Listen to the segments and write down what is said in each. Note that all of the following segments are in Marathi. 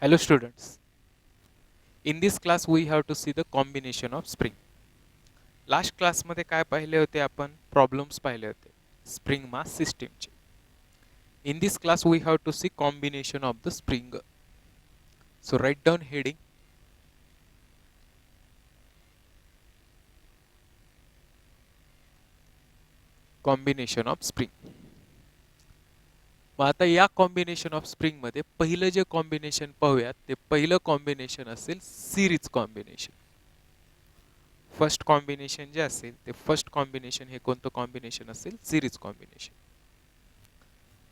Hello students. In this class we have to see the combination of spring. Last class मध्ये काय पाहिले होते आपण प्रॉब्लेम्स पाहिले होते स्प्रिंग मास सिस्टीमचे. In this class we have to see combination of the spring. So write down heading combination of spring. मग आता या कॉम्बिनेशन ऑफ स्प्रिंग मध्ये पहिलं जे कॉम्बिनेशन पाहूयात ते पहिलं कॉम्बिनेशन असेल सिरीज कॉम्बिनेशन. फर्स्ट कॉम्बिनेशन जे असेल ते फर्स्ट कॉम्बिनेशन हे कोणतं कॉम्बिनेशन असेल सिरीज कॉम्बिनेशन.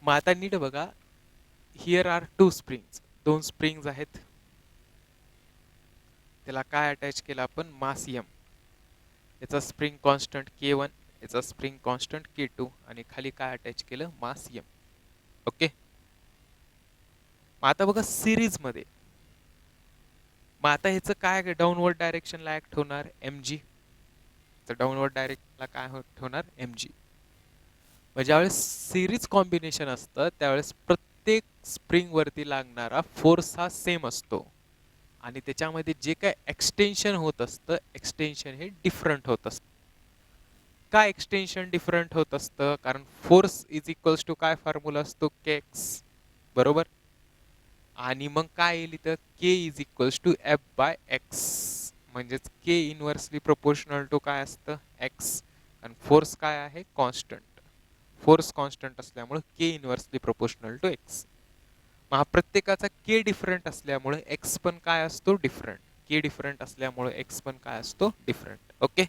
मग आता नीट बघा हियर आर टू स्प्रिंग्स दोन स्प्रिंग्स आहेत त्याला काय अटॅच केलं आपण मास m याचा स्प्रिंग कॉन्स्टंट k1 याचा स्प्रिंग कॉन्स्टंट k2 आणि खाली काय अटॅच केलं मास m. ओके मग आता बघा सिरीज मध्ये मग आता ह्याचं काय डाऊनवर्ड डायरेक्शनला ऍक्ट होणार mg तर डाऊनवर्ड डायरेक्शनला काय होणार mg. ज्यावेळेस सिरीज कॉम्बिनेशन असतं त्यावेळेस प्रत्येक स्प्रिंग वरती लागणारा फोर्स हा सेम असतो आणि त्याच्यामध्ये जे काय एक्सटेन्शन होत असतं एक्सटेन्शन हे डिफरंट होत असतं. काय एक्सटेन्शन डिफरंट होत असतं कारण फोर्स इज इक्वल्स टू काय फॉर्म्युला असतो केक्स बरोबर आणि मग काय येईल इथं k is equals to F by x म्हणजेच के इनव्हर्सली प्रोपोर्शनल टू काय असतं एक्स आणि फोर्स काय आहे कॉन्स्टंट. फोर्स कॉन्स्टंट असल्यामुळे के इनव्हर्सली प्रोपोर्शनल टू एक्स. मग हा प्रत्येकाचा के डिफरंट असल्यामुळे एक्स पण काय असतो डिफरंट. के डिफरंट असल्यामुळे एक्स पण काय असतो डिफरंट. ओके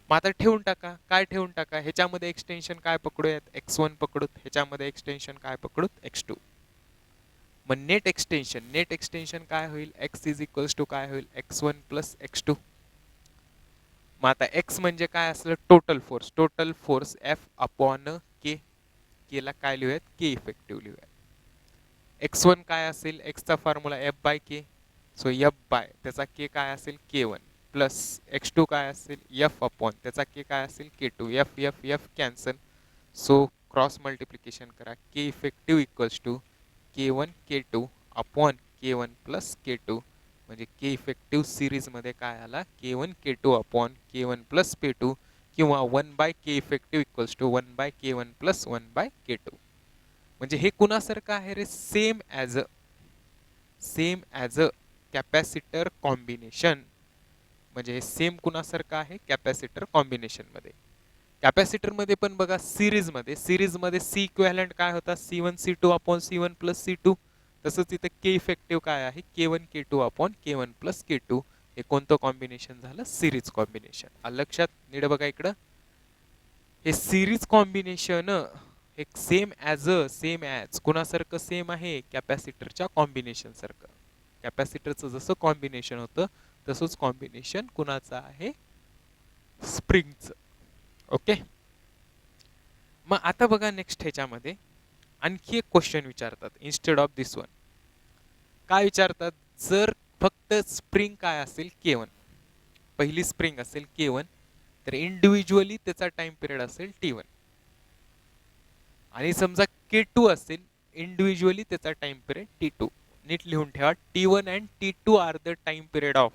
मग आता ठेवून टाका काय ठेवून टाका ह्याच्यामध्ये एक्सटेन्शन काय पकडूयात x1 पकडूत ह्याच्यामध्ये एक्सटेन्शन काय पकडूत x2. मग नेट एक्सटेन्शन काय होईल x इज इक्वल्स टू काय होईल x1 प्लस x2. मग आता x म्हणजे काय असलं टोटल फोर्स F अपॉन के केला काय लिहूयात के इफेक्टिव्ह लिहूयात. x1 काय असेल x चा formula F by K so F bye त्याचा के काय असेल k1 प्लस x2 काय असेल F अपॉन त्याचा के काय असेल k2 F F F cancel so cross multiplication करा k effective equals to k1 k2 upon k1 plus k2 म्हणजे के इफेक्टिव्ह सिरीज मध्ये काय आला k1 k2 upon k1 plus p2 किंवा 1 by K effective equals to 1 by k1 plus 1 by k2. म्हणजे हे कुणासारखं आहे रे same as a capacitor combination. म्हणजे हे सेम कुणासारखं आहे कॅपॅसिटर कॉम्बिनेशन मध्ये. कॅपॅसिटर मध्ये पण बघा सिरीज मध्ये सी इक्विव्हॅलंट काय होता C1 C2 upon C1 plus C2 तसंच इथे के इफेक्टिव्ह काय आहे K1 K2 upon K1 plus K2 हे कोणतं कॉम्बिनेशन झालं सिरीज कॉम्बिनेशन. लक्षात नीट बघा इकडं हे सिरीज कॉम्बिनेशन एक सेम ॲज कुणासारखं सेम आहे कॅपॅसिटरच्या कॉम्बिनेशन सारखं. कॅपॅसिटरचं जसं कॉम्बिनेशन होतं तसंच कॉम्बिनेशन कुणाचं आहे स्प्रिंगचं. ओके मग आता बघा नेक्स्ट ह्याच्यामध्ये आणखी एक क्वेश्चन विचारतात इन्स्टेड ऑफ दिस वन. काय विचारतात जर फक्त स्प्रिंग काय असेल K1 पहिली स्प्रिंग असेल K1 तर इंडिव्हिज्युअली त्याचा टाइम पिरियड असेल T1 आणि समजा K2 असेल इंडिव्हिज्युअली त्याचा टाइम पिरियड T2. नीट लिहून ठेवा T1 and T2 are the time period of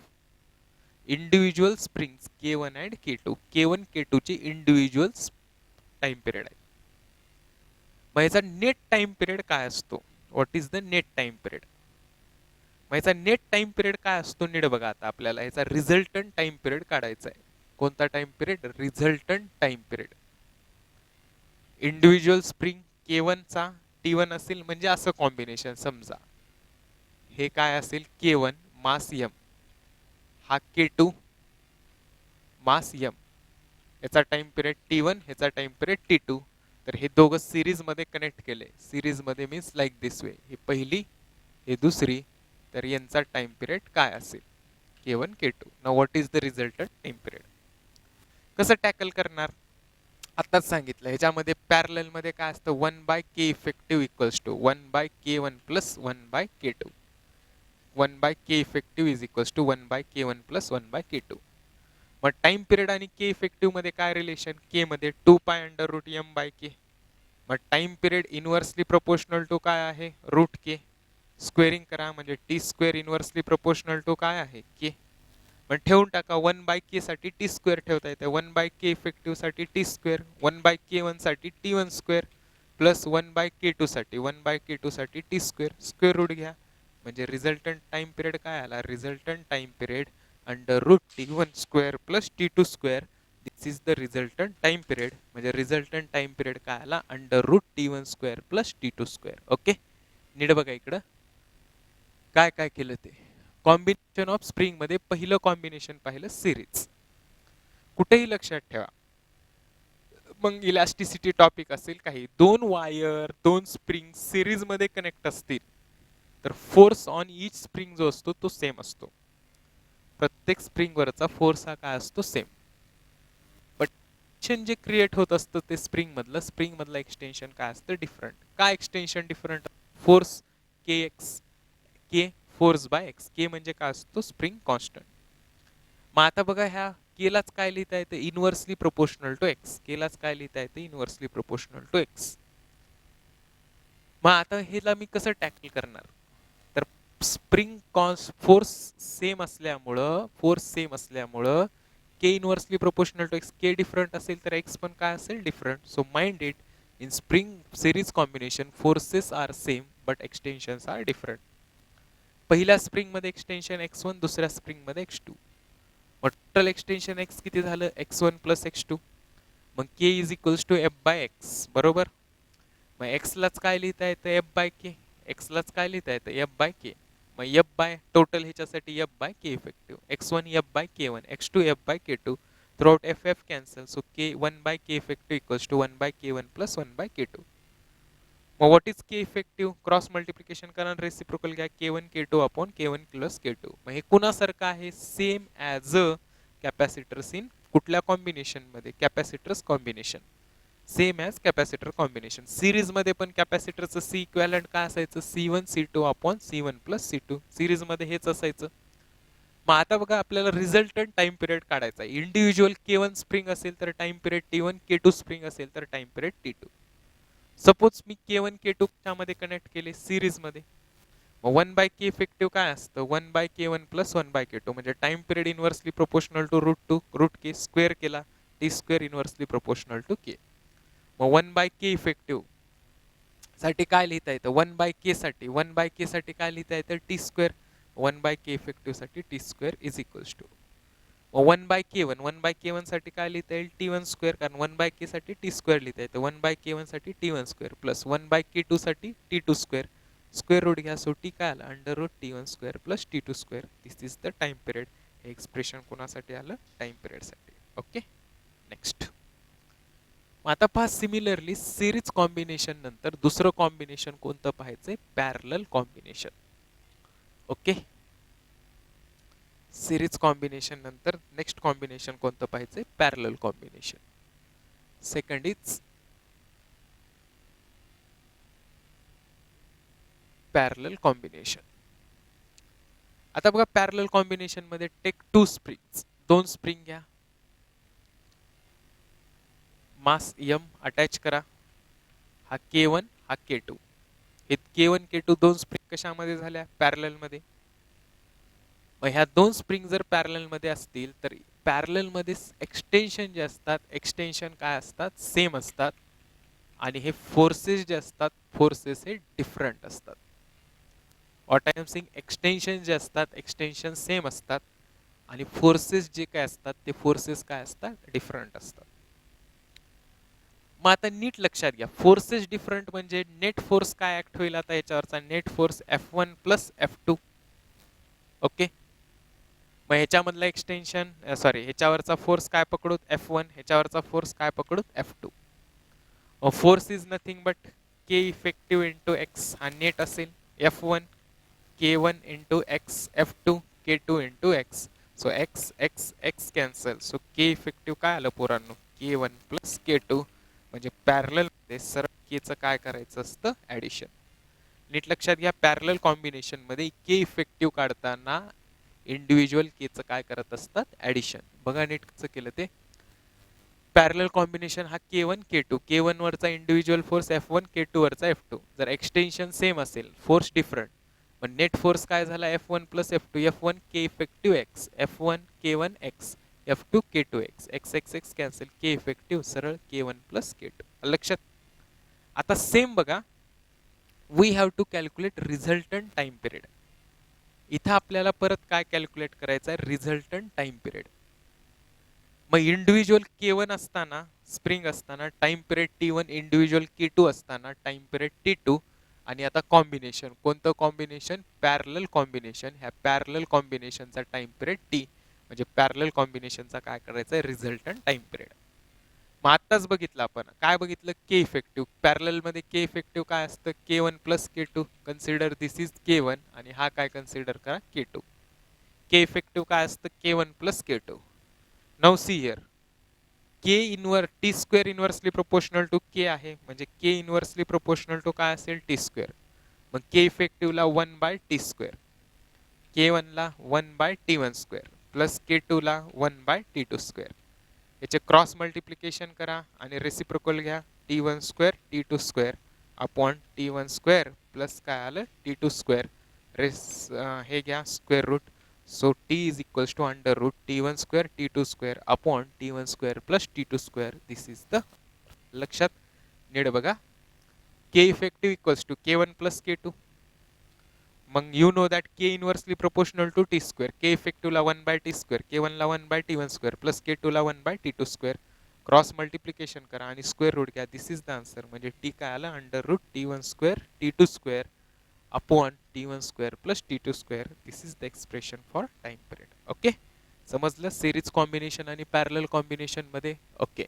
individual springs K1 and K2. K1 K2 ची इंडिव्हिज्युअल टाइम पिरियड आहे. मग याचा नेट टाइम पिरियड काय असतो what is the net time period. मग याचा नेट टाइम पिरियड काय असतो नीट बघा आता आपल्याला याचा रिझल्टंट टाइम पिरियड काढायचा आहे. कोणता time period resultant time period. Individual spring K1 चा T1 असेल म्हणजे असं कॉम्बिनेशन समजा हे काय असेल K1 मास m हा K2 मास m याचा टाइम पिरियड T1 ह्याचा टाइम पिरियड T2 तर हे दोघं सिरीज मध्ये कनेक्ट केले. सिरीज मध्ये मीन्स लाईक दिस वे ही पहिली हे दुसरी तर यांचा टाइम पिरियड काय असेल K1 K2. Now what is the resultant time period. कसं टॅकल करणार आताच सांगितलं ह्याच्यामध्ये पॅरलल मध्ये काय असतं 1 by K effective equals to 1 by K1 plus 1 by K2. 1 by K effective is equals to 1 by K1 plus 1 by K2. मग टाइम पिरियड आणि के इफेक्टिव्ह मध्ये काय रिलेशन के मध्ये 2 pi under root m by के. मग time period inversely proportional to काय आहे रूट के स्क्वेअरिंग करा म्हणजे T square inversely proportional to काय आहे के. पण ठेवून टाका 1/k साठी टी स्क्वेअर ठेवता येते. 1/k इफेक्टिव्ह साठी टी स्क्वेअर, 1/k1 साठी t1 स्क्वेअर प्लस 1/k2 साठी 1/k2 साठी टी स्क्वेअर. स्क्वेअर रूट घ्या म्हणजे रिझल्टंट टाइम पिरियड काय आला, resultant time period under root t1 square plus t2 square. This is the resultant time period म्हणजे रिझल्टंट टाइम पिरियड काय आला under root t1 square plus t2 square. Okay, नीट बघा इकडं काय काय केलं ते. कॉम्बिनेशन ऑफ स्प्रिंग मध्ये पहिलं कॉम्बिनेशन पाहिलं सिरीज. कुठेही लक्षात ठेवा मग इलास्टिसिटी टॉपिक असेल काही, दोन वायर दोन स्प्रिंग सिरीज मध्ये कनेक्ट असतील तर फोर्स ऑन ईच स्प्रिंग जो असतो तो सेम असतो. प्रत्येक स्प्रिंग वरचा फोर्स हा काय असतो सेम. बट एक्सटेन्शन जे क्रिएट होत असतं ते स्प्रिंग मधलं एक्सटेन्शन काय असतं डिफरंट. काय extension different, force k x, k force by x, k म्हणजे काय असतो स्प्रिंग कॉन्स्टंट. मग आता बघा ह्या केलाच काय लिहिता येतं इनव्हर्सली प्रोपोर्शनल टू एक्स, केलाच काय लिहिता येतं इनव्हर्सली प्रोपोर्शनल टू एक्स. मग आता हेला मी कसं टॅकल करणार, तर स्प्रिंग फोर्स सेम असल्यामुळं k inversely proportional to x, k different असेल तर एक्स पण काय असेल different. So mind it, in spring series combination forces are same but extensions are different. पहिल्या स्प्रिंग मध्ये एक्सटेन्शन x1, दुसऱ्या स्प्रिंग मध्ये x2. मग टोटल एक्सटेन्शन x किती झालं x1 प्लस x2. मग k is equals to f by x बरोबर. मग x लाच काय लिहिता येतं f बाय के, x लाच काय लिहिता येतं f बाय के. मग f बाय टोटल ह्याच्यासाठी f by K effective, x1 f by k1, x2 f by k2. Throughout f cancel, so k 1 by K effective equals to 1 by k1 plus 1 by k2. मग what is K effective, cross multiplication करा रेसिप्रोकल घ्या k1 k2 upon k1 plus k2. मग हे कुणासारखं आहे same as a capacitors in कुठल्या कॉम्बिनेशन मध्ये, capacitors combination, same as capacitor combination. Series मध्ये पण कॅपॅसिटरचं सी इक्वॅलंट काय असायचं C1 C2 upon C1 plus C2, series मध्ये हेच असायचं. मग आता बघा आपल्याला रिझल्टंट टाइम पिरियड काढायचा आहे. इंडिव्हिज्युअल K1 स्प्रिंग असेल तर time period T1, K2 spring असेल तर टाइम पिरियड T2. सपोज मी K1 K2 मध्ये कनेक्ट केले सिरीज मध्ये, मग 1 बाय के इफेक्टिव्ह काय असतं 1 by K1 plus 1 by K2 म्हणजे time period inversely proportional to root k square केला T square inversely proportional to k. मग 1 बाय के इफेक्टिव्ह साठी काय लिहिता येतं 1 बाय के साठी, 1 बाय के साठी काय लिहिता येतं T square. 1 by K effective साठी T square is equals to 1 by के1, 1 बाय के1 साठी काय लिहिता येईल T1 स्क्वेअर, कारण 1 बाय के साठी टी स्क्वेअर लिहिता येतं. 1 बाय के1 साठी T1 square plus 1 bye K two साठी T2 स्क्वेअर. स्क्वेअर रूट घ्या, सो टी काय आलं under root T1 square plus T2 square. This is the time period. हे एक्सप्रेशन कोणासाठी आलं टाइम पिरियडसाठी. Okay, next. आता पहा सिमिलरली सिरीज कॉम्बिनेशन नंतर दुसरं कॉम्बिनेशन कोणतं पाहायचंय, parallel combination. Okay, series combination नंतर नेक्स्ट कॉम्बिनेशन कोणतं पाहायचंय, parallel combination. Second is parallel combination. आता बघा पॅरलल कॉम्बिनेशन मध्ये टेक टू स्प्रिंग्स, दोन स्प्रिंग घ्या, मास m अटॅच करा, हा K1 हा K2. हे K1 K2 दोन स्प्रिंग कशामध्ये झाल्या पॅरलल मध्ये. मग ह्या दोन स्प्रिंग जर पॅरलल मध्ये असतील तर पॅरलल मध्ये एक्सटेन्शन जे असतात एक्सटेन्शन काय असतात सेम असतात आणि हे फोर्सेस जे असतात फोर्सेस हे डिफरंट असतात. What I am saying, extension जे असतात एक्सटेन्शन सेम असतात आणि फोर्सेस जे काय असतात ते फोर्सेस काय असतात डिफरंट असतात. मग आता नीट लक्षात घ्या फोर्सेस डिफरंट म्हणजे नेट फोर्स काय ऍक्ट होईल आता याच्यावरचा, net force F1 plus F2. Okay, मग ह्याच्यामधला एक्सटेन्शन ह्याच्यावरचा फोर्स काय पकडूत F1, ह्याच्यावरचा फोर्स काय पकडूत F2. Force is nothing but k effective into x, हा नेट असेल F1 K1 into x F2 K2 into x. So x x x cancel, so k effective काय आलं पोरांनो K1 प्लस K2 म्हणजे पॅरलल मध्ये सरळ केचं काय करायचं असतं ऍडिशन. नीट लक्षात घ्या पॅरलल कॉम्बिनेशन मध्ये के इफेक्टिव्ह काढताना इंडिव्हिज्युअल केचं काय करत असतात ऍडिशन. बघा नीट कसं केलं ते. पॅरलल कॉम्बिनेशन हा K1 K2, K1 वरचा इंडिव्हिज्युअल फोर्स F1 K2 वरचा F2. जर एक्सटेन्शन सेम असेल फोर्स डिफरंट मग नेट फोर्स काय झाला F1 plus F2, F1 k effective x, F1 K1 x, F2 K2 x, x x x cancel, k effective सरळ K1 प्लस K2. लक्षात. आता सेम बघा, we have to calculate resultant time period. इथं आपल्याला परत काय कॅल्क्युलेट करायचं आहे, रिझल्टंट टाइम पिरियड. मग इंडिव्हिज्युअल K1 असताना, स्प्रिंग असताना time period T1, individual K2 असताना टाइम पिरियड T2, आणि आता कॉम्बिनेशन, कोणतं कॉम्बिनेशन, पॅरलल कॉम्बिनेशन. ह्या पॅरलल कॉम्बिनेशनचा टाइम पिरियड T, म्हणजे पॅरलल कॉम्बिनेशनचा काय करायचं आहे, रिझल्टंट टाइम पिरियड. मग आत्ताच बघितलं आपण, काय बघितलं, के इफेक्टिव्ह. पॅरललमध्ये के इफेक्टिव्ह काय असतं, K1 plus K2. Consider this is K1 आणि हा काय कन्सिडर करा, K2. के इफेक्टिव्ह काय असतं, K1 plus K2. Now see here, k inverse T square inversely proportional to k आहे, म्हणजे के इनवर्सली प्रोपोर्शनल टू काय असेल, टी स्क्वेअर. मग के इफेक्टिव्हला 1 बाय टी स्क्वेअर, K1ला 1 बाय T1 स्क्वेअर प्लस K2ला 1 बाय T2 स्क्वेअर. याचे क्रॉस मल्टिप्लिकेशन करा आणि रेसिप्रोकल घ्या, T1 square T2 square upon T1 square plus काय आलं, T2 स्क्वेअर. हे घ्या square root. So T is equals to under root T1 square T2 square upon T1 square plus T2 square. This is the, लक्षात नीट बघा, k effective equals to K1 plus K2. मग you know that k inversely proportional to T square, k इफेक्टिव्हला 1 बाय टी स्क्वेअर, K1ला 1 बाय T1 स्क्वेअर प्लस K2ला 1 by T2 square. Cross multiplication करा आणि स्क्वेअर रूट घ्या. This is the answer. म्हणजे टी काय आलं, under root T1 square T2 square upon T1 square plus T2 square. This is the expression for time period. Okay, समजलं, सिरीज कॉम्बिनेशन आणि पॅरलल कॉम्बिनेशन मध्ये. ओके,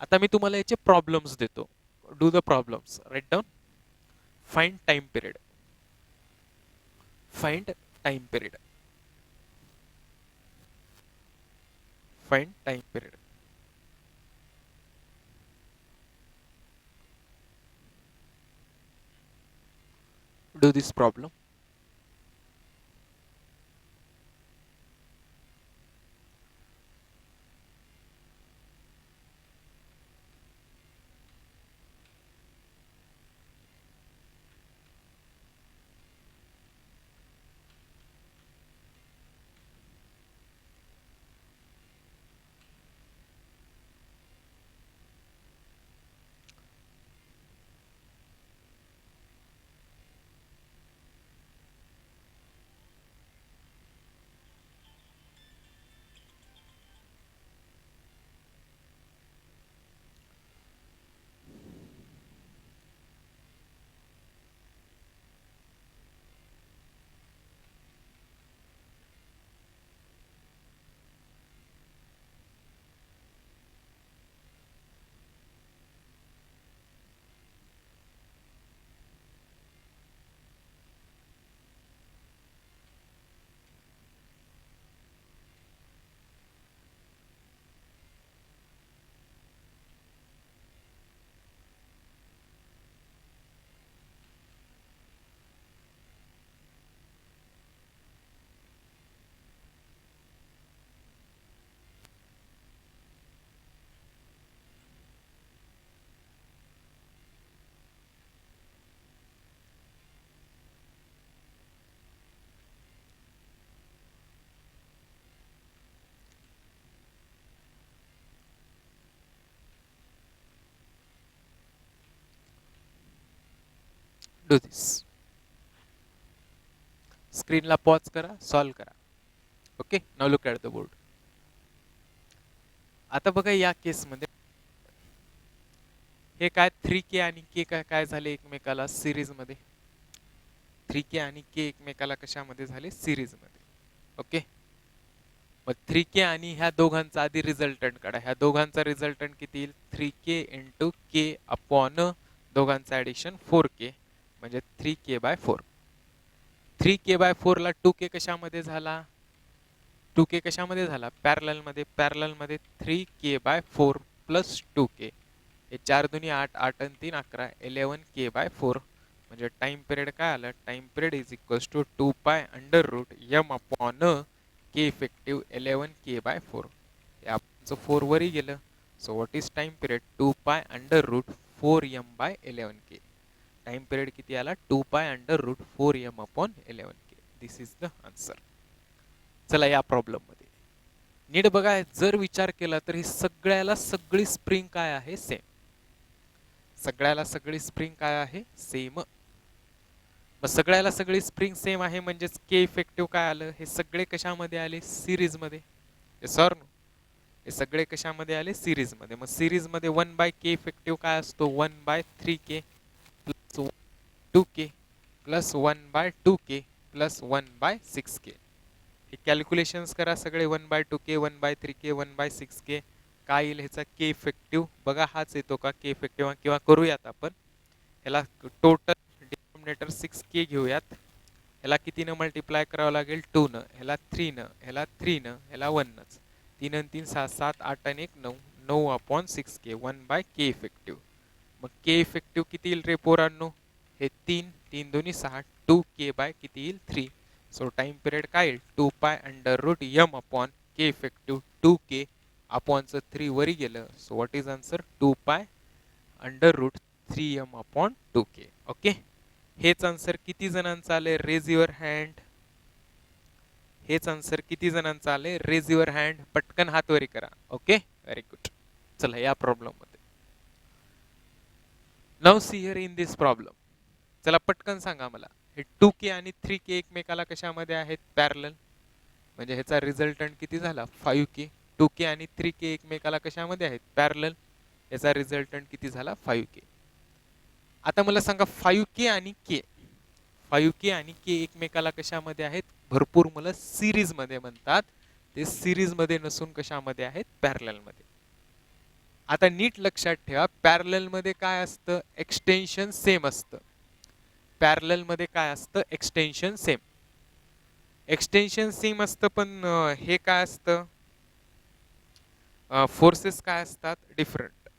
आता मी तुम्हाला याचे प्रॉब्लेम्स देतो. Do the problems, write down. Find time period, find time period, find time period. Do this problem. Do this. स्क्रीनला पॉज करा, सॉल्व करा. Okay, now look at the board. आता बघा या केसमध्ये हे काय 3K आणि K काय काय झाले एकमेकाला सिरीजमध्ये. 3K आणि K एकमेकाला कशामध्ये झाले, सिरीजमध्ये. ओके, मग 3K आणि ह्या दोघांचा आधी रिझल्टंट काढा. ह्या दोघांचा रिझल्टंट किती येईल, 3K इंटू K अपॉन दोघांचं ॲडिशन 4K, म्हणजे 3K बाय 4. 3K बाय 4 ला 2K कशामध्ये झाला, 2K कशामध्ये झाला, पॅरललमध्ये. पॅरललमध्ये 3K बाय 4 प्लस 2K. हे 4 दुनी 8, 8 आणि 3 11, 11K बाय 4. म्हणजे टाइम पिरियड काय आलं, time period is equals to 2 pi under root M upon K effective 11K by 4. हे आपलं 4 वरी गेलं. So what is time period, 2 pi under root 4M by 11K. Time period किती आला 2π√4m/11k. This is the answer. चला या प्रॉब्लेम मध्ये नीट बघा, जर विचार केला तर ही सगळ्याला सगळी स्प्रिंग काय आहे सेम. सगळ्याला सगळी स्प्रिंग काय आहे सेम. मग सगळ्याला सगळी स्प्रिंग सेम आहे म्हणजेच के इफेक्टिव्ह काय आलं, हे सगळे कशामध्ये आले सिरीज मध्ये. सर हे सगळे कशामध्ये आले सिरीज मध्ये. मग सिरीज मध्ये 1/k इफेक्टिव्ह काय असतो 1/3k plus 2k plus 1/2k plus 1/6k. हे कॅल्क्युलेशन्स करा सगळे 1/2k 1/3k 1/6k काय येईल ह्याचा के इफेक्टिव्ह. बघा हाच येतो का के इफेक्टिव्ह, किंवा करूयात आपण ह्याला टोटल डिनॉमिनेटर 6k घेऊयात. ह्याला कितीनं मल्टिप्लाय करावं लागेल 2 न, ह्याला 3 न, ह्याला 3 न, ह्याला 1 नच. 3 आणि 3 6 7 8 आणि 1 9 9/6k 1/k इफेक्टिव्ह. मग के इफेक्टिव्ह किती येईल रे पोरांनो, हे 3 3 दोन्ही 6 2k बाय किती येईल 3. सो टाइम पिरियड काय येईल 2π√m/k इफेक्टिव्ह 2k अपॉनचं 3 वरी गेलं. So what is answer 2π√3m/2k. Okay, हेच आन्सर किती जणांचं आले रेज युअर हँड. हेच आन्सर किती जणांचं आले रेज युअर हँड. पटकन हात वरी करा. Okay very good. चला या प्रॉब्लेम मध्ये now see here in this problem. चला पटकन सांगा मला, हे 2k आणि 3k एकमेकाला कशामध्ये आहेत पॅरलल. म्हणजे ह्याचा रिझल्टंट किती झाला 5k. 2k आणि 3k एकमेकाला कशामध्ये आहेत पॅरलल. याचा रिझल्टंट किती झाला 5k. आता मला सांगा 5k आणि k 5k आणि k एकमेकाला कशामध्ये आहेत भरपूर मला सिरीज मध्ये म्हणतात. ते सिरीज मध्ये नसून कशामध्ये आहेत पॅरलल मध्ये. आता नीट लक्षात ठेवा, पॅरलल मध्ये काय असतं एक्सटेन्शन सेम असतं. पॅरलल मध्ये काय असतं एक्सटेन्शन सेम. एक्सटेन्शन सेम असतं पण हे काय असतं फोर्सेस काय असतात डिफरंट.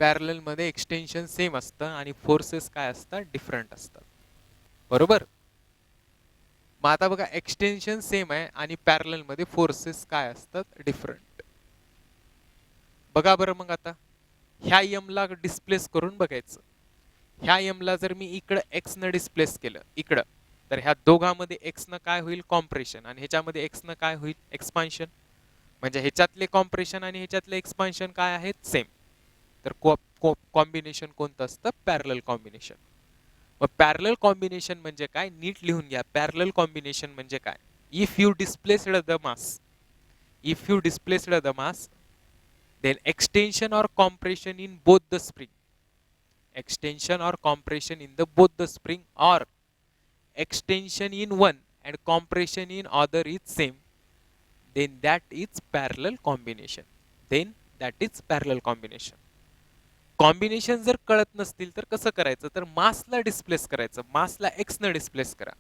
पॅरलल मध्ये एक्सटेन्शन सेम असतं आणि फोर्सेस काय असतात डिफरंट असतात. बरोबर. मग आता बघा एक्सटेन्शन सेम आहे आणि पॅरलल मध्ये फोर्सेस काय असतात डिफरंट. बघा बरं मग आता ह्या एम ला डिस्प्लेस करून बघायचं. ह्या एम ला जर मी इकडं एक्स न डिस्प्लेस केलं इकडं, तर ह्या दोघांमध्ये एक्स न काय होईल कॉम्प्रेशन आणि ह्याच्यामध्ये एक्स न काय होईल एक्सपान्शन. म्हणजे ह्याच्यातले कॉम्प्रेशन आणि ह्याच्यातले एक्सपान्शन काय आहेत सेम. तर कॉम्बिनेशन कोणतं असतं पॅरलल कॉम्बिनेशन. मग पॅरलल कॉम्बिनेशन म्हणजे काय नीट लिहून घ्या. पॅरलल कॉम्बिनेशन म्हणजे काय, if you displaced the mass, if you displaced the mass then extension or compression in both the spring, extension or compression in the both the spring, or extension in one and compression in other is same, then that is parallel combination. then that is parallel combination. Combination जर कळत नसतील तर कसं करायचं, तर मासला डिस्प्लेस करायचं. मासला एक्स न डिस्प्लेस करा.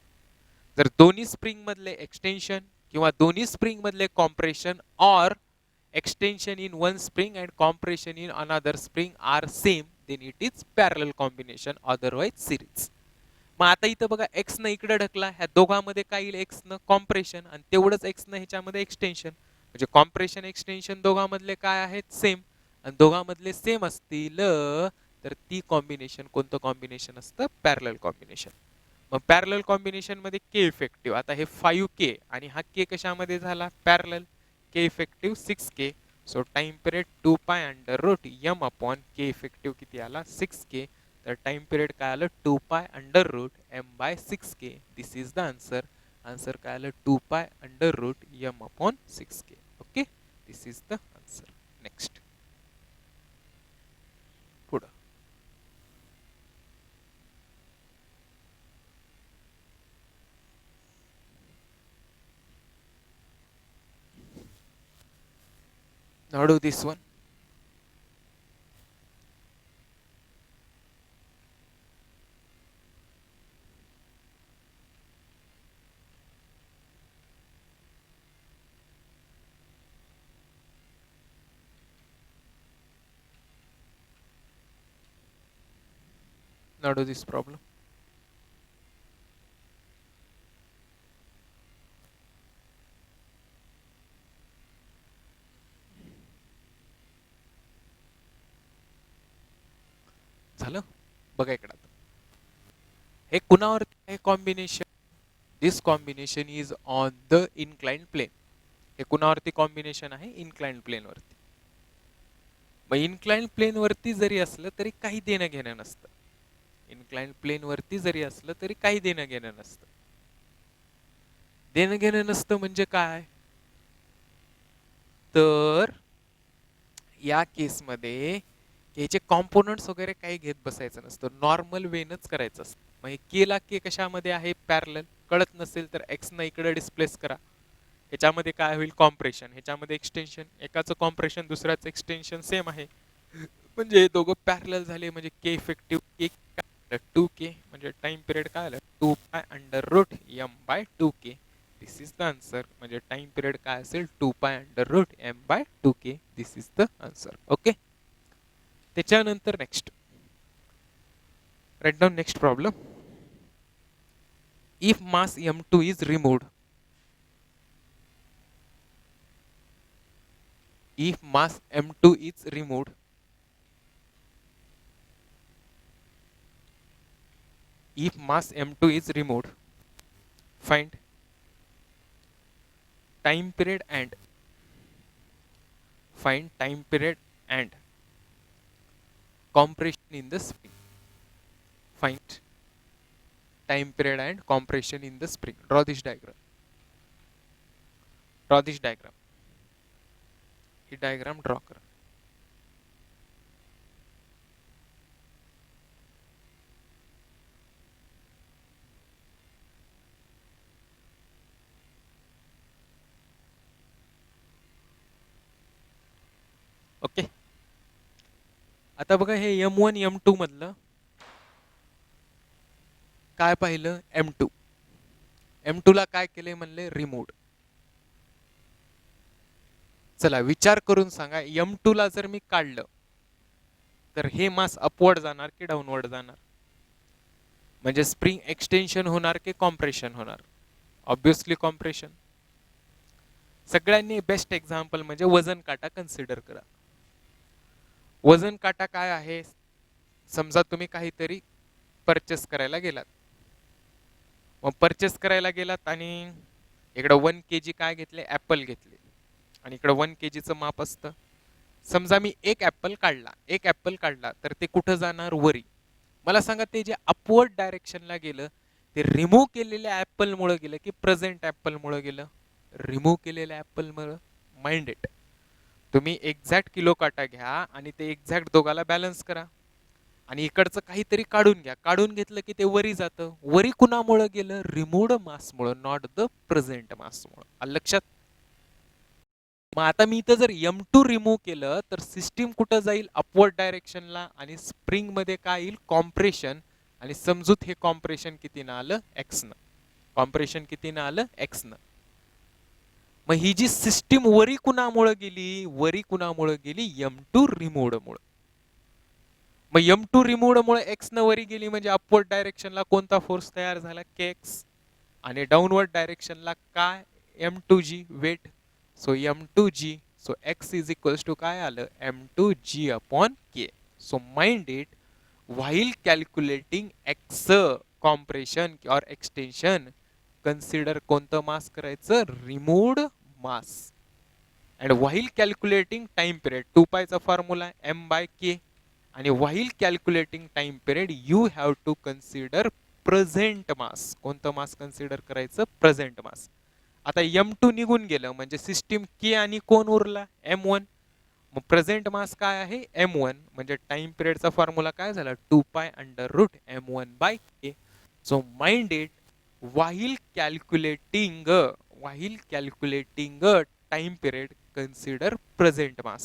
जर दोन्ही स्प्रिंग मधले एक्सटेन्शन किंवा दोन्ही स्प्रिंग मधले कॉम्प्रेशन और extension in one spring and compression in another spring are same, then it is parallel combination, otherwise series. मग आता इथं बघा एक्स न इकडे ढकला, ह्या दोघांमध्ये काय येईल एक्स न कॉम्प्रेशन आणि तेवढंच एक्स न ह्याच्यामध्ये एक्सटेन्शन. म्हणजे कॉम्प्रेशन एक्सटेन्शन दोघांमधले काय आहेत सेम, आणि दोघांमधले सेम असतील तर ती कॉम्बिनेशन कोणतं कॉम्बिनेशन असतं पॅरलल कॉम्बिनेशन. मग पॅरलल कॉम्बिनेशन मध्ये के इफेक्टिव्ह, आता हे 5k आणि हा के कशामध्ये झाला parallel, k effective 6k. So time period 2π√m/k effective किती आला 6k. तर टाइम पिरियड काय आलं 2π√m/6k. This is the answer. Answer काय आलं 2π√m/6k. Okay, this is the answer. Next पुढं now do this one. Now do this problem. झालं. बघा इकडं हे कुणावरती आहे combination? This combination is on the inclined plane. हे कुणावरती कॉम्बिनेशन आहे? इन्क्लाइंड प्लेनवरती. मग इन्क्लाइंड प्लेनवरती जरी असलं तरी काही देणं घेणं नसतं. इन्क्लाइंड प्लेनवरती जरी असलं तरी काही देणं घेणं नसतं. देणं घेणं नसतं म्हणजे काय? तर या केसमध्ये याचे कॉम्पोनंट्स वगैरे काही घेत बसायचं नसतं, नॉर्मल वेनच करायचं असतं. मग केला के कशामध्ये आहे? पॅरलल. कळत नसेल तर एक्स न इकडे डिस्प्लेस करा. ह्याच्यामध्ये काय होईल? कॉम्प्रेशन. ह्याच्यामध्ये एक्सटेन्शन. एकाचं कॉम्प्रेशन दुसऱ्याचं एक्सटेन्शन सेम आहे, म्हणजे हे दोघं पॅरलल झाले. म्हणजे के इफेक्टिव्ह के 2k म्हणजे टाइम पिरियड काय आलं? 2 pi under root m by 2k. This is the answer. म्हणजे टाइम पिरियड काय असेल? 2 pi under root m by 2k. This is the answer. Okay. त्याच्यानंतर next, write down next problem. If mass m2 is removed, if mass m2 is removed, if mass m2 is removed, find time period and compression in the spring. Find time period and compression in the spring. Draw this diagram. Draw this diagram. He diagram draw करा. ओके. आता बघा हे m1 m2 मधलं काय पाहिलं? m2. m2 ला काय केले म्हणले? रिमूव्ड. चला विचार करून सांगा, m2 ला जर मी काढलं तर हे मास अपवर्ड जाणार की डाऊनवर्ड जाणार? म्हणजे स्प्रिंग एक्सटेन्शन होणार की कॉम्प्रेशन होणार? Obviously compression. सगळ्यांनी बेस्ट एक्झाम्पल म्हणजे वजन काटा कन्सिडर करा. वजन काटा काय आहे? समजा तुम्ही काहीतरी परचेस करायला गेलात. मग परचेस करायला गेलात आणि इकडं 1 kg काय घेतले? ॲपल घेतले. आणि इकडं 1 kgचं माप असतं. समजा मी एक ॲपल काढला तर ते कुठं जाणार? वरी. मला सांगा ते जे अपवर्ड डायरेक्शनला गेलं ते रिमूव्ह केलेल्या ॲपलमुळे गेलं की प्रेझेंट ॲपलमुळे गेलं? रिमूव्ह केलेल्या ॲपलमुळे. Mind it. तुम्ही एक्झॅक्ट किलो काटा घ्या आणि ते एक्झॅक्ट दोघाला बॅलन्स करा आणि इकडचं काहीतरी काढून घ्या. काढून घेतलं की ते वरी जातं. वरी कुणामुळे गेलं? रिमूव्ड मासमुळे, नॉट द प्रेझेंट मासमुळे. आलं लक्षात? मग आता मी इथं जर m2 रिमूव्ह केलं तर सिस्टीम कुठं जाईल? अपवर्ड डायरेक्शनला. आणि स्प्रिंग मध्ये काय येईल? कॉम्प्रेशन. आणि समजूत हे कॉम्प्रेशन कितीनं आलं? x न. कॉम्प्रेशन कितीनं आलं? x न. मग ही जी सिस्टीम वरी कुणामुळे गेली? वरी कुणामुळे गेली? m2 रिमूव्ड मुळे. मग m2 रिमूव्ड मुळे x न वरी गेली म्हणजे अपवर्ड डायरेक्शनला कोणता फोर्स तयार झाला? kx. आणि डाऊनवर्ड डायरेक्शनला काय? m2g weight. So m2g. So x is equals to काय आलं? m2g upon k. So mind it, while calculating x compression or extension, consider कोणतं मास करायचं? Removed mass. and while calculating time period, 2 चा फॉर्म्युला m by k. आणि while calculating time period you have to consider present mass. कोणतं मास कन्सिडर करायचं? प्रेझेंट मास. आता m2 निघून गेलं म्हणजे सिस्टीम k आणि कोण उरला? m1. मग प्रेझेंट मास काय आहे? m1. म्हणजे टाइम पिरियडचा फॉर्म्युला काय झाला? 2 pi under root m1 by k. So mind it, while calculating time period, consider present mass.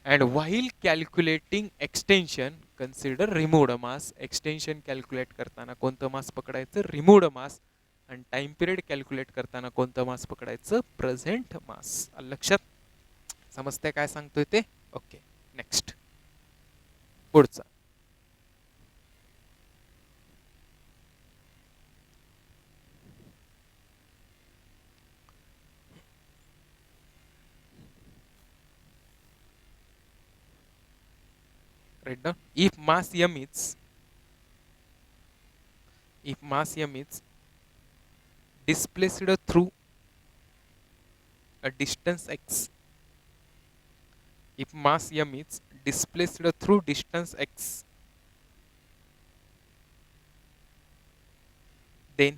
And while calculating extension, consider removed mass. Extension calculate करताना कोणतं मास पकडायचं? रिमूव्ड मास. आणि टाइम पिरियड कॅल्क्युलेट करताना कोणतं मास पकडायचं? प्रेझेंट मास. लक्षात? समजते काय सांगतोय ते? ओके. नेक्स्ट, पुढचा. Write down. If mass m is if mass m is displaced through a distance x, if mass m is displaced through distance x, then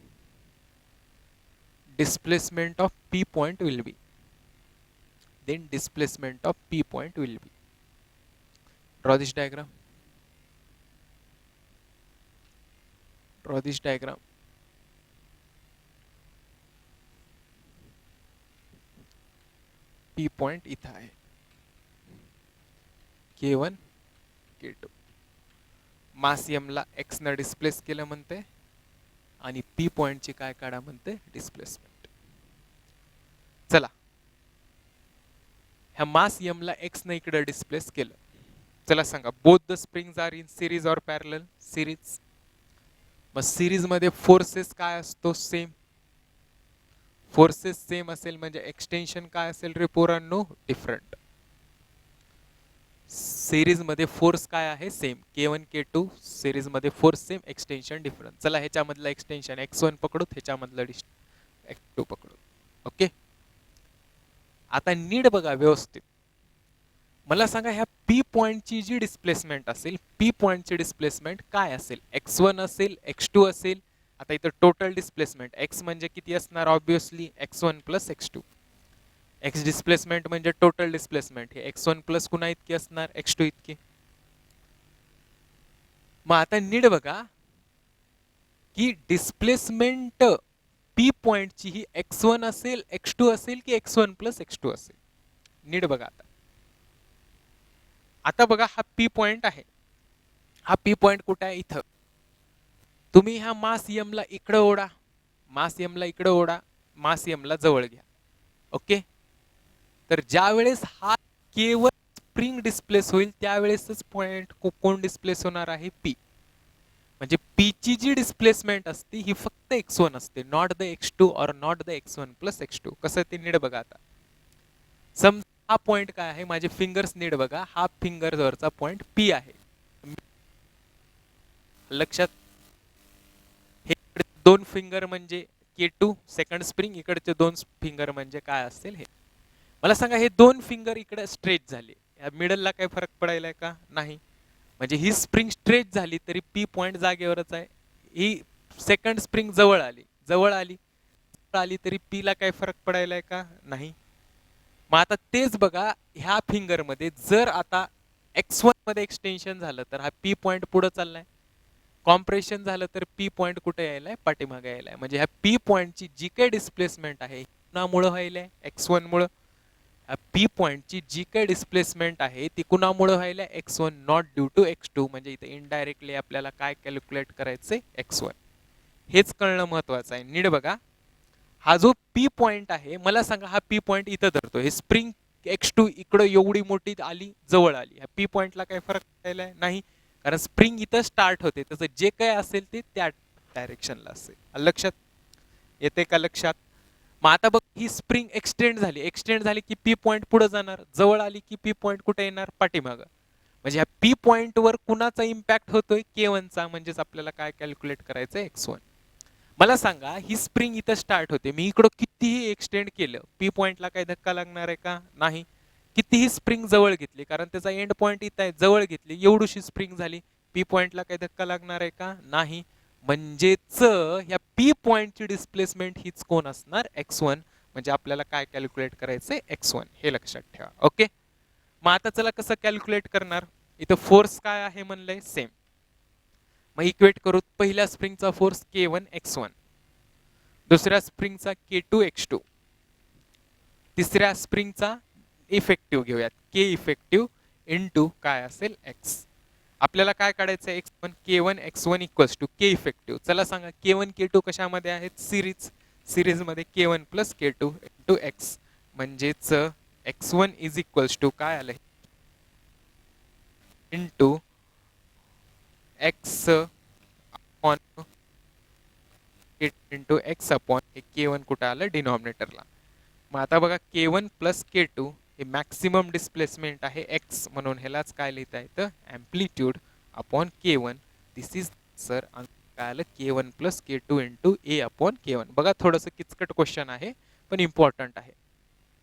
displacement of p point will be, then displacement of p point will be. Draw this diagram. Draw this diagram. p point इथं आहे, k1 k2. मास m ला x न डिस्प्लेस केलं म्हणते आणि p पॉइंटची काय काढा म्हणते, डिस्प्लेसमेंट. चला, ह्या मास m ला x न इकडे डिस्प्लेस केलं. चला सांगा, both the springs are in series और पॅरलल? सिरीज. मग सिरीज मध्ये फोर्सेस काय असतो, सेम. फोर्सेस सेम असेल म्हणजे एक्सटेन्शन काय असेल रे पोरांनो, डिफरंट. सिरीज मध्ये फोर्स काय आहे, सेम. k1 k2 सिरीज मध्ये फोर्स सेम, एक्सटेन्शन डिफरंट. चला ह्याच्यामधलं एक्सटेन्शन x1 पकडू, ह्याच्यामधलं x2 पकडू. ओके, आता नीट बघा व्यवस्थित. मला सांगा, ह्या p पॉइंटची जी डिस्प्लेसमेंट असेल, p पॉइंटची डिस्प्लेसमेंट काय असेल, x1 असेल, x2 असेल. आता इथं टोटल डिस्प्लेसमेंट x म्हणजे किती असणार, obviously x1 plus x2. x displacement म्हणजे टोटल डिस्प्लेसमेंट, हे x1 प्लस कुणा इतकी असणार, x2 इतकी. मग आता नीट बघा की डिस्प्लेसमेंट p पॉइंटची ही x1 असेल, x2 असेल की x1 प्लस x2 असेल. नीट बघा आता. आता बघा, हा p पॉइंट आहे. हा p पॉइंट कुठे आहे, इथं. तुम्ही ह्या मास m ला इकडे ओढा, मास m ला इकडे ओढा, मास m ला जवळ घ्या. ओके, तर ज्या वेळेस हा केवळ स्प्रिंग डिस्प्लेस होईल त्यावेळेसच पॉइंट कोण डिस्प्लेस होणार आहे, p. म्हणजे p ची जी डिस्प्लेसमेंट असते ही फक्त x1 असते, नॉट द x2 और not the x1 plus x2. कसं ते नीट बघा. आता समजा हा पॉइंट काय आहे, माझे फिंगर्स नीट बघा, हा फिंगरवरचा पॉइंट p आहे. लक्षात, हे दोन फिंगर म्हणजे k2 सेकंड स्प्रिंग, इकडचे दोन फिंगर म्हणजे काय असतील हे. मला सांगा, हे दोन फिंगर इकडे स्ट्रेच झाले, या मिडलला काही फरक पडायलाय का, नाही. म्हणजे ही स्प्रिंग स्ट्रेच झाली तरी p पॉइंट जागेवरच आहे. ही सेकंड स्प्रिंग जवळ आली, जवळ आली तरी p ला काही फरक पडायलाय का, नाही. मग आता तेच बघा, ह्या फिंगर मध्ये जर आता x1 मध्ये एक्सटेन्शन झालं तर हा p पॉइंट पुढे चाललाय, कॉम्प्रेशन झालं तर p पॉइंट कुठे यायलाय, पाठीमागे यायलाय. म्हणजे ह्या p पॉइंटची जी काही डिस्प्लेसमेंट आहे कुणामुळे व्हायलाय, x1 मुळे. p पॉइंटची जी काही डिस्प्लेसमेंट आहे ती कुणामुळे व्हायलाय, x1 not due to x2. म्हणजे इथे इनडायरेक्टली आपल्याला काय कॅल्क्युलेट करायचंय, x1. हेच कळणं महत्वाचं आहे. नीट बघा, हा जो p पॉइंट आहे, मला सांगा, हा p पॉइंट इथं धरतो, हे स्प्रिंग x2 इकडे एवढी मोठी आली, जवळ आली, ह्या p पॉइंटला काही फरक पडायलाय, नाही. कारण स्प्रिंग इथं स्टार्ट होते, तसं जे काय असेल ते त्या डायरेक्शनला असेल. लक्षात येते का, लक्षात. मग आता बघ, ही स्प्रिंग एक्सटेंड झाली की p पॉइंट पुढे जाणार, जवळ आली की p पॉइंट कुठे येणार, पाठीमागं. म्हणजे ह्या p पॉइंट वर कुणाचा इम्पॅक्ट होतोय, k1 चा. म्हणजेच आपल्याला काय कॅल्क्युलेट करायचंय, x1. मला सांगा, ही स्प्रिंग इथं स्टार्ट होते, मी इकडं कितीही एक्सटेंड केलं, p पॉइंटला काही धक्का लागणार आहे का, नाही. कितीही स्प्रिंग जवळ घेतली, कारण त्याचा एंड पॉइंट इथं आहे, जवळ घेतली, एवढीशी स्प्रिंग झाली, p पॉइंटला काही धक्का लागणार आहे का, नाही. म्हणजेच ह्या p पॉइंटची डिस्प्लेसमेंट हीच कोण असणार, x1. म्हणजे आपल्याला काय कॅल्क्युलेट करायचंय, x1. हे लक्षात ठेवा. ओके, मग आता चला कसं कॅल्क्युलेट करणार. इथं फोर्स काय आहे म्हणलंय, सेम. मग इक्वेट करू, पहिल्या स्प्रिंगचा फोर्स k1 x1, दुसऱ्या स्प्रिंगचा k2 x2, तिसऱ्या स्प्रिंगचा इफेक्टिव्ह घेऊयात, k इफेक्टिव्ह इनटू काय असेल, x. आपल्याला काय काढायचं, x1 k1 x1 equals to k effective. चला सांगा, k1 k2 कशामध्ये आहेत, सिरीज मध्ये k1 plus k2 into x. म्हणजेच x1 इज इक्वल्स टू काय आलं, into x upon into x upon हे k1 कुठं आलं, डिनॉमिनेटरला. मग आता बघा, k1 प्लस k2 हे मॅक्सिमम डिस्प्लेसमेंट आहे x, म्हणून ह्यालाच काय लिहिता येतं, amplitude upon k1. This is sir काय आलं K1 plus K2 into A upon K1. बघा थोडंसं किचकट क्वेश्चन आहे पण इम्पॉर्टंट आहे.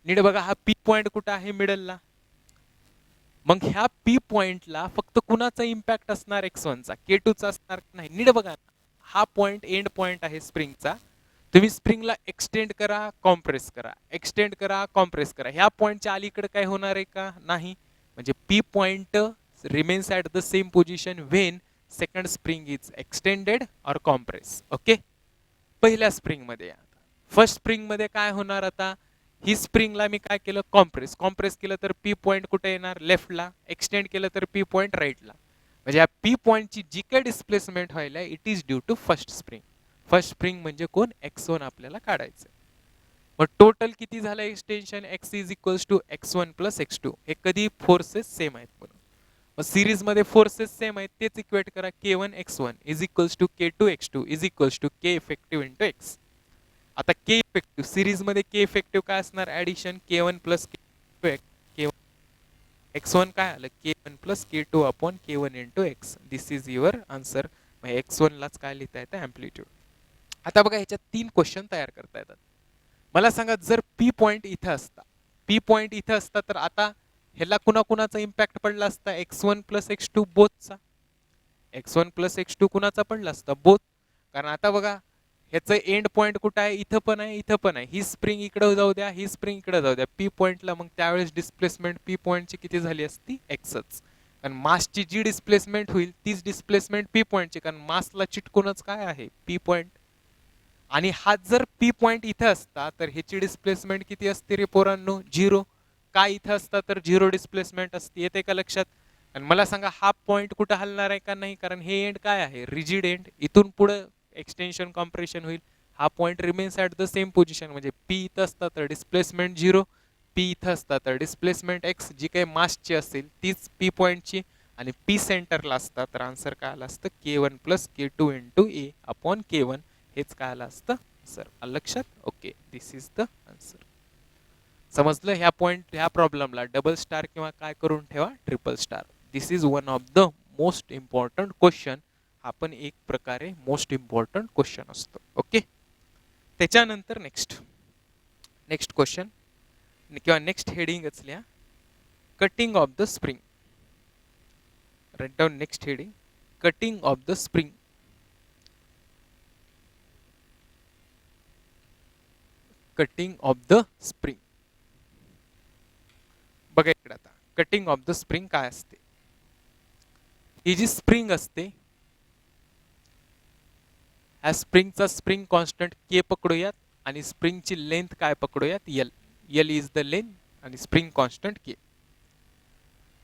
नीट बघा हा पी पॉईंट कुठं आहे मिडलला. मग ह्या पी पॉइंटला फक्त कुणाचा इम्पॅक्ट असणार x1चा K2चा असणार नाही. नीट बघा हा पॉइंट एंड पॉइंट आहे स्प्रिंगचा. तुम्ही स्प्रिंगला एक्सटेंड करा कॉम्प्रेस करा एक्सटेंड करा कॉम्प्रेस करा ह्या पॉइंटच्या अलीकडे काय होणार आहे का नाही. म्हणजे P point remains at the same position when second spring is extended और कॉम्प्रेस. ओके पहिल्या स्प्रिंगमध्ये. फर्स्ट स्प्रिंगमध्ये काय होणार आता ही स्प्रिंगला मी काय केलं कॉम्प्रेस कॉम्प्रेस केलं तर पी पॉइंट कुठे येणार लेफ्टला एक्सटेंड केलं तर पी पॉइंट राईटला. म्हणजे या पी पॉइंटची जी काही डिस्प्लेसमेंट व्हायला it is due to first spring. First spring म्हणजे कोण x1 आपल्याला काढायचं. मग टोटल किती झालं extension x is equals to x1 plus x2. हे कधी फोर्सेस सेम आहेत म्हणून. मग सिरीज मध्ये फोर्सेस सेम आहेत तेच इक्वेट करा K1 x1 is equals to K2 x2 is equals to K effective into x. आता K इफेक्टिव्ह सिरीज मध्ये K इफेक्टिव्ह काय असणार addition K1 plus K1 x1 काय आलं K1 plus K2 upon K1 into x. This is your answer. मग x1 लाच काय लिहिता येतं अँप्लिट्यूड. आता बघा ह्याच्यात 3 क्वेश्चन तयार करता येतात. मला सांगा जर पी पॉइंट इथं असता पी पॉइंट इथं असता तर आता ह्याला कुणाचा इम्पॅक्ट पडला असता x1 plus x2 बोथचा. x1 plus x2 कुणाचा पडला असता बोथ. कारण आता बघा ह्याचं एंड पॉइंट कुठं आहे इथं पण आहे इथं पण आहे. ही स्प्रिंग इकडे जाऊ द्या ही स्प्रिंग इकडे जाऊ द्या पी पॉइंटला. मग त्यावेळेस डिस्प्लेसमेंट पी पॉइंटची किती झाली असती एक्सच. कारण मासची जी डिस्प्लेसमेंट होईल तीच डिस्प्लेसमेंट पी पॉइंटची कारण मासला चिटकूनच काय आहे पी पॉइंट. आणि हा जर पी पॉइंट इथं असता तर ह्याची डिस्प्लेसमेंट किती असते रे पोरांनो 0. काय इथं असता तर 0 डिस्प्लेसमेंट असते. येते का लक्षात. आणि मला सांगा हा पॉइंट कुठं हलणार आहे का नाही कारण हे एंड काय आहे रिजिड एंड. इथून पुढे एक्सटेन्शन कॉम्प्रेशन होईल. हा point remains at the same position. म्हणजे पी इथं असता तर डिस्प्लेसमेंट 0 पी इथं असता तर डिस्प्लेसमेंट एक्स जी काही मासची असेल तीच पी पॉइंटची. आणि पी सेंटरला असता तर आन्सर काय आलं असतं K1 plus K2 into A upon K1. हेच काय आलं असतं सर लक्षात. Okay this is the answer. समजलं. ह्या पॉइंट ह्या प्रॉब्लेमला डबल स्टार किंवा काय करून ठेवा triple star. This is one of the most important question. हा पण एक प्रकारे मोस्ट इम्पॉर्टंट क्वेश्चन असतो. ओके त्याच्यानंतर नेक्स्ट क्वेश्चन किंवा नेक्स्ट हेडिंगच लिहा cutting of the spring. Write down next heading cutting of the spring. Cutting of the spring. बघा इकडे आता कटिंग ऑफ द स्प्रिंग काय असते. ही जी स्प्रिंग असते ह्या स्प्रिंगचा स्प्रिंग कॉन्स्टंट के पकडूयात आणि स्प्रिंगची लेंथ काय पकडूयात L. L is the length आणि स्प्रिंग कॉन्स्टंट के.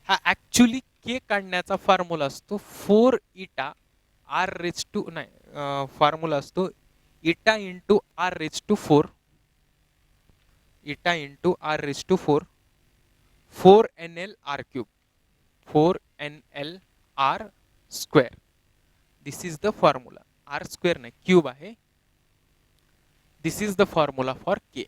हा ऍक्च्युली के काढण्याचा फॉर्म्युला असतो 4 इटा आर रेज टू नाही फॉर्म्युला असतो eta into r raise to 4 eta into r raise to 4 4nl r cube 4nl r square. This is the formula. R square नाही क्यूब आहे. This is the formula for k.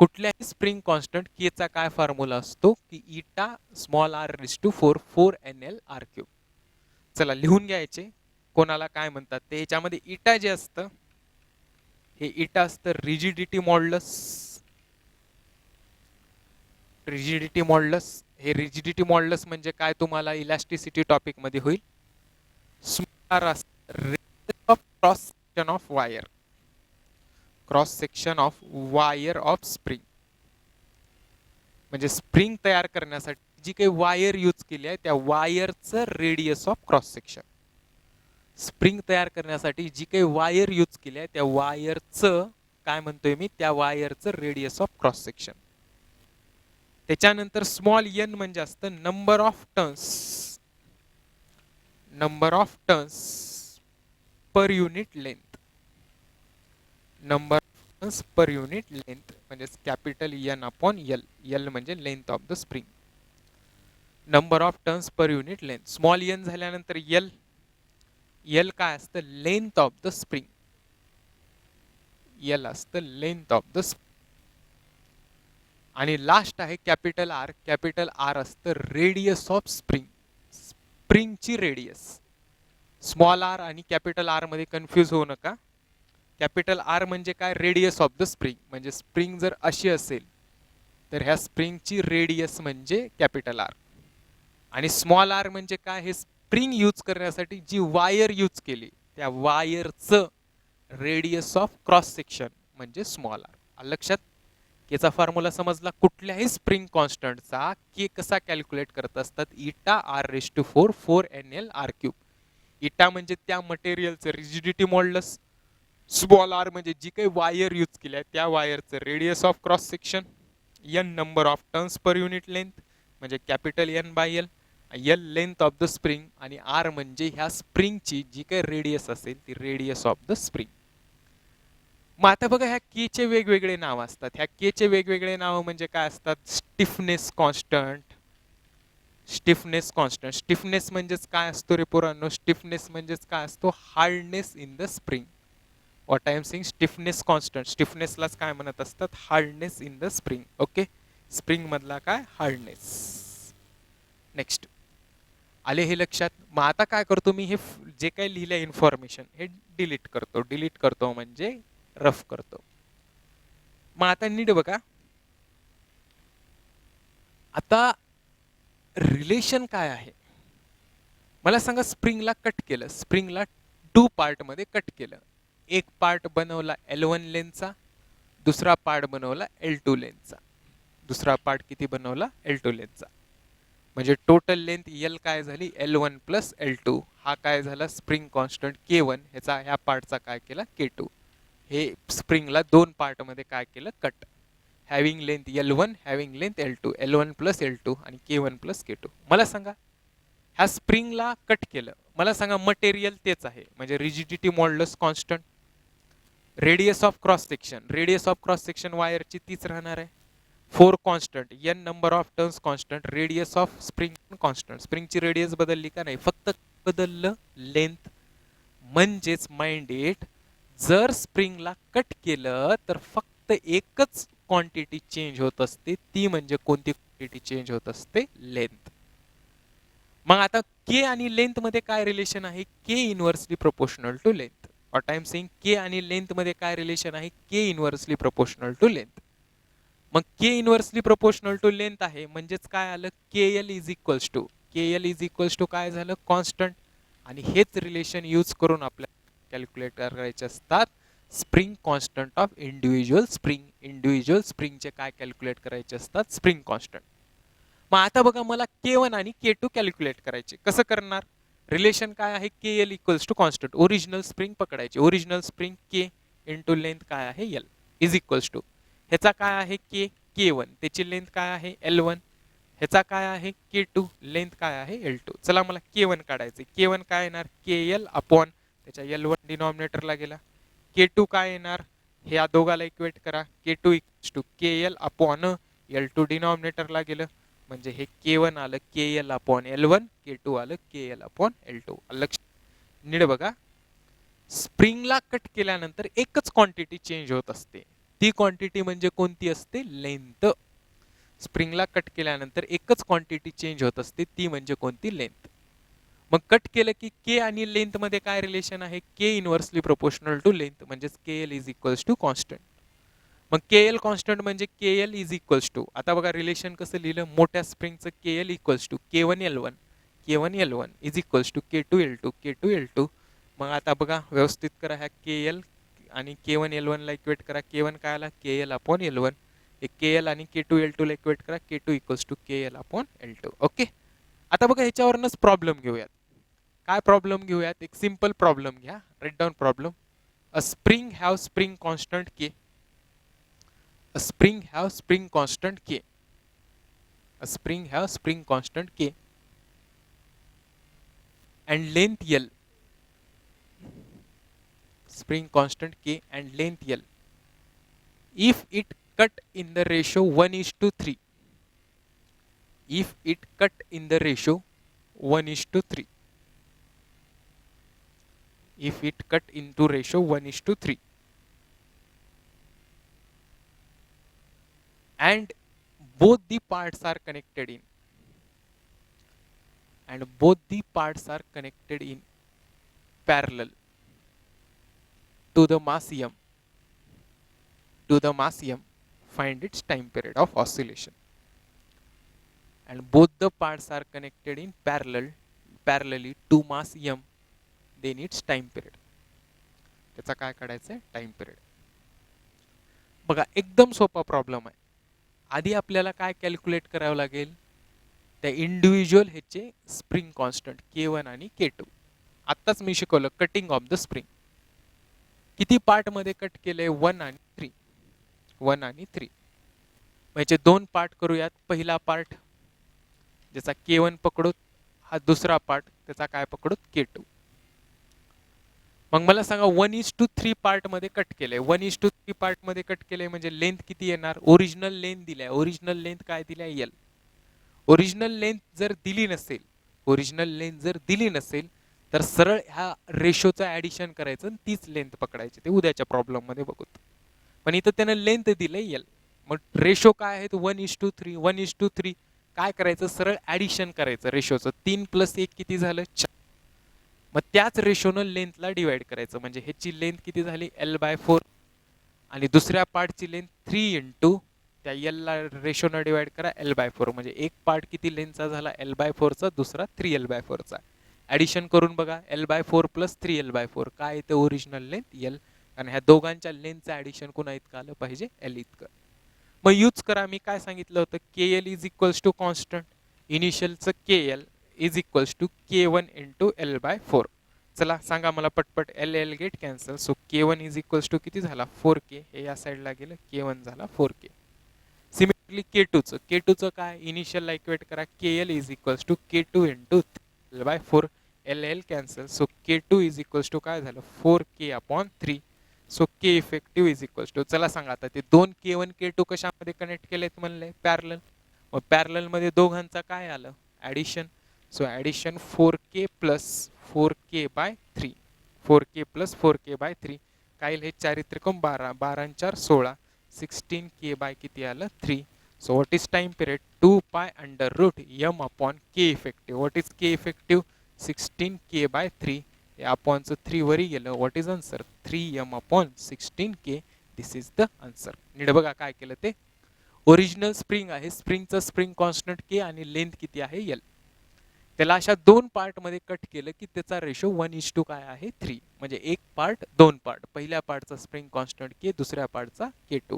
कुठल्याही स्प्रिंग कॉन्स्टंट के चा काय फॉर्म्युला असतो की eta small r raise to 4 4nl r cube. चला लिहून घ्यायचे कोणाला काय म्हणतात ते. ह्याच्यामध्ये इटा जे असतं हे इटा असतं रिजिडिटी मॉड्युलस. रिजिडिटी मॉड्युलस हे रिजिडिटी मॉड्युलस म्हणजे काय तुम्हाला इलास्टिसिटी टॉपिक मध्ये होईल. Cross section of wire. Cross section of wire of spring. म्हणजे स्प्रिंग तयार करण्यासाठी जी काही वायर यूज केली आहे त्या वायरचं radius of cross section. Spring तयार करण्यासाठी जी काही वायर यूज केली आहे त्या वायरचं काय म्हणतोय मी त्या वायरचं रेडियस ऑफ क्रॉस सेक्शन. त्याच्यानंतर स्मॉल एन म्हणजे असतं number of turns. Number of turns per unit length. Number of turns per unit length म्हणजे capital n upon L. L म्हणजे लेंथ ऑफ द स्प्रिंग. नंबर ऑफ टर्न्स पर युनिट लेंथ. स्मॉल एन झाल्यानंतर एल. एल काय असतं length of the spring. L असतं लेंथ ऑफ द स्प्रिंग. आणि लास्ट आहे कॅपिटल आर. कॅपिटल आर असतं रेडियस ऑफ स्प्रिंग. स्प्रिंगची रेडियस. स्मॉल आर आणि कॅपिटल आर मध्ये कन्फ्यूज होऊ नका. कॅपिटल आर म्हणजे काय, रेडियस ऑफ द स्प्रिंग. म्हणजे स्प्रिंग जर अशी असेल तर ह्या स्प्रिंगची रेडियस म्हणजे कॅपिटल आर. आणि स्मॉल आर म्हणजे काय, हे स्प्रिंग यूज करण्यासाठी जी वायर यूज केली त्या वायरचं रेडियस ऑफ क्रॉस सेक्शन म्हणजे स्मॉल आर. लक्षात, केचा फॉर्म्युला समजला. कुठल्याही स्प्रिंग कॉन्स्टंटचा के कसा कॅल्क्युलेट करत असतात, eta r raise to 4 4 r cube. Eta म्हणजे त्या मटेरियलचं रिजिडिटी मॉड्युलस, स्मॉल आर म्हणजे जी काही वायर यूज केली आहे त्या वायरचं radius of cross section, n number of turns per unit length म्हणजे capital n by L, L length of the spring, आणि आर म्हणजे ह्या स्प्रिंगची जी काही रेडियस असेल ती रेडियस ऑफ द स्प्रिंग. मग आता बघा, ह्या के चे वेगवेगळे नाव असतात. ह्या के चे वेगवेगळे नाव म्हणजे काय असतात, stiffness constant. Stiffness constant, stiffness म्हणजेच काय असतो रे पोरांनो, स्टिफनेस म्हणजेच काय असतो, hardness in the spring. What I am saying, stiffness constant. स्टिफनेसलाच काय म्हणत असतात, hardness in the spring. Okay, spring मधला काय, हार्डनेस. नेक्स्ट आले हे लक्षात. मग आता काय करतो मी, हे जे काही लिहिलंय इन्फॉर्मेशन हे डिलीट करतो. डिलीट करतो म्हणजे रफ करतो. मग आता नीट बघा, आता रिलेशन काय आहे मला सांगा. स्प्रिंगला कट केलं, स्प्रिंगला 2 पार्टमध्ये कट केलं. एक पार्ट बनवला L1 लेनचा, दुसरा पार्ट बनवला L2 लेनचा. दुसरा पार्ट किती बनवला, L2 लेनचा. म्हणजे टोटल लेंथ L काय झाली, L1 प्लस L2. हा काय झाला, स्प्रिंग कॉन्स्टंट K1. ह्याचा ह्या पार्टचा काय केला, K2. हे स्प्रिंगला 2 पार्टमध्ये काय केलं, cut. Having length L1, having length L2, L1 plus L2 आणि K1 प्लस K2. मला सांगा, ह्या स्प्रिंगला कट केलं, मला सांगा मटेरियल तेच आहे म्हणजे rigidity modulus constant. Radius of cross section, radius of cross section वायरची तीच राहणार आहे. 4 constant, N number of turns constant, radius of spring constant. स्प्रिंगची रेडियस बदलली का नाही, फक्त बदललं लेंथ. म्हणजेच माइंड इट, जर स्प्रिंगला कट केलं तर फक्त एकच क्वांटिटी चेंज होत असते, ती म्हणजे कोणती क्वांटिटी चेंज होत असते, लेंथ. मग आता के आणि लेंथ मध्ये काय रिलेशन आहे, K inversely proportional to length. What I am saying, K आणि लेंथ मध्ये काय रिलेशन आहे, K inversely proportional to length. मग K inversely proportional to length आहे म्हणजेच काय आलं, K L is equals to, K L is equals to काय झालं, कॉन्स्टंट. आणि हेच रिलेशन यूज करून आपल्याला कॅल्क्युलेट करायचे असतात spring constant of individual spring. Individual स्प्रिंगचे काय कॅल्क्युलेट करायचे असतात, स्प्रिंग कॉन्स्टंट. मग आता बघा, मला K1 आणि K2 कॅल्क्युलेट करायचे. कसं करणार, रिलेशन काय आहे, K L equals to constant. Original spring पकडायची, original spring K into length काय आहे, एल इज इक्वल्स टू, ह्याचा काय आहे के, K1 त्याची लेंथ काय आहे L1, ह्याचा काय आहे K2 लेंथ काय आहे L2. चला मला K1 काढायचे. K1 काय येणार, KL अपॉन त्याच्या L1 डिनॉमिनेटरला गेला. K2 काय येणार, ह्या दोघाला इक्वेट करा, K2 equals to KL upon L2 डिनॉमिनेटरला गेलं म्हणजे हे K1 आलं KL अपॉन L1, K2 आलं KL अपॉन L2. लक्ष नीट बघा, स्प्रिंगला कट केल्यानंतर एकच क्वांटिटी चेंज होत असते, ती क्वांटिटी म्हणजे कोणती असते, लेंथ. स्प्रिंगला कट केल्यानंतर एकच क्वांटिटी चेंज होत असते, ती म्हणजे कोणती, लेंथ. मग कट केलं की के आणि लेंथ मध्ये काय रिलेशन आहे, K inversely proportional to length म्हणजेच K L is equals to constant. मग के एल कॉन्स्टंट म्हणजे K L is equals to, आता बघा रिलेशन कसं लिहिलं, मोठ्या स्प्रिंगचं K L equals to K1 L1, K1 L1 is equals to K2 L2, K2 L2. मग आता बघा व्यवस्थित करा, ह्या के एल आणि K1 L1 ला इक्वेट करा. K1 काय आला, KL अपॉन L1. के एल आणि K2 L2 ला इक्वेट करा, K2 equals to KL upon L2. Okay, आता बघा ह्याच्यावरनच प्रॉब्लेम घेऊयात. काय प्रॉब्लेम घेऊयात, एक सिंपल प्रॉब्लेम घ्या, write down problem. A spring have spring constant K, a spring have spring constant K, a spring have spring constant K and length L, spring constant K and length L. If it cut in the ratio 1:3, if it cut in the ratio 1:3, if it cut into ratio 1:3 and both the parts are connected in, and both the parts are connected in parallel to the mass m, find its time period of oscillation. And both the parts are connected in parallelly to mass m, then its time period. त्याचा काय काढायचं आहे? Time period. बघा एकदम सोपा प्रॉब्लेम आहे. आधी आपल्याला काय कॅल्क्युलेट करावं लागेल? त्या इंडिव्हिज्युअल ह्याचे स्प्रिंग कॉन्स्टंट K1 आणि K2. आत्ताच मी शिकवलं कटिंग ऑफ द स्प्रिंग. किती पार्ट मध्ये कट केले? 1 आणि 3. 1 आणि 3. म्हणजे दोन पार्ट करूयात. पहिला पार्ट ज्याचा K1 पकडूत, हा दुसरा पार्ट त्याचा काय पकडूत? K2. मग मला सांगा 1:3 पार्ट मध्ये कट केले. 1:3 पार्ट मध्ये कट केले म्हणजे लेंथ किती येणार? ओरिजिनल लेंथ दिली आहे. ओरिजिनल लेंथ काय दिली आहे? L. ओरिजिनल लेंथ जर दिली नसेल तर सरळ ह्या रेशोचं ऍडिशन करायचं आणि तीच लेंथ पकडायची. ते उद्याच्या प्रॉब्लेम मध्ये बघू. पण इथं त्यानं लेंथ दिलंय L. मग रेशो काय आहे? 1:3. 1:3 काय करायचं? सरळ ऍडिशन करायचं रेशोचं. 3 + 1 किती झालं? 4. मग त्याच रेशोनं लेंथला डिवाइड करायचं. म्हणजे ह्याची लेंथ किती झाली? L/4 आणि दुसऱ्या पार्टची लेंथ 3 इंटू त्या L ला रेशोनं डिवाइड करा L/4. म्हणजे एक पार्ट किती लेंथचा झाला? L/4चा, दुसरा 3L/4चा. ॲडिशन करून बघा. L/4 + 3L/4 काय येते? Original length L. आणि ह्या दोघांच्या लेंथचं ॲडिशन कुणा इतकं आलं पाहिजे? L इतकं. मग यूज करा. मी काय सांगितलं होतं? KL = constant. इनिशियलचं KL = K1 × L/4. चला सांगा मला पटपट. L get cancel. So K1 = किती झाला? 4K. हे या साईडला गेलं. K1 झाला 4K. सिमिलरली K2चं काय? इनिशियलला इक्वेट करा. KL = K2 × L/4. L cancel. So K2 = काय झालं? 4K/3. सो K इफेक्टिव्ह = चला सांगा आता ते दोन K1 K2 कशामध्ये कनेक्ट केलेत म्हणले? पॅरलल. मग पॅरलल मध्ये दोघांचा काय आलं? Addition. So addition 4K + 4K/3. 4K + 4K/3 काय येईल? हे चारित्रिकम 12. 12 आणि 4 16. 16K/ किती आलं? 3. So what is time period? 2π√m/K effective. What is K effective? 16K/3. हे अपॉनचं 3 वरी गेलं. What is answer? 3m/16K. This is the answer. नीट बघा काय केलं ते. ओरिजिनल स्प्रिंग आहे. स्प्रिंगचं स्प्रिंग कॉन्स्टंट K आणि लेंथ किती आहे? L. त्याला अशा दोन पार्ट मध्ये कट केलं की त्याचा रेशो 1:3 काय आहे? 3. म्हणजे एक पार्ट, दोन पार्ट. पहिल्या पार्टचा स्प्रिंग कॉन्स्टंट K, दुसऱ्या पार्टचा K2.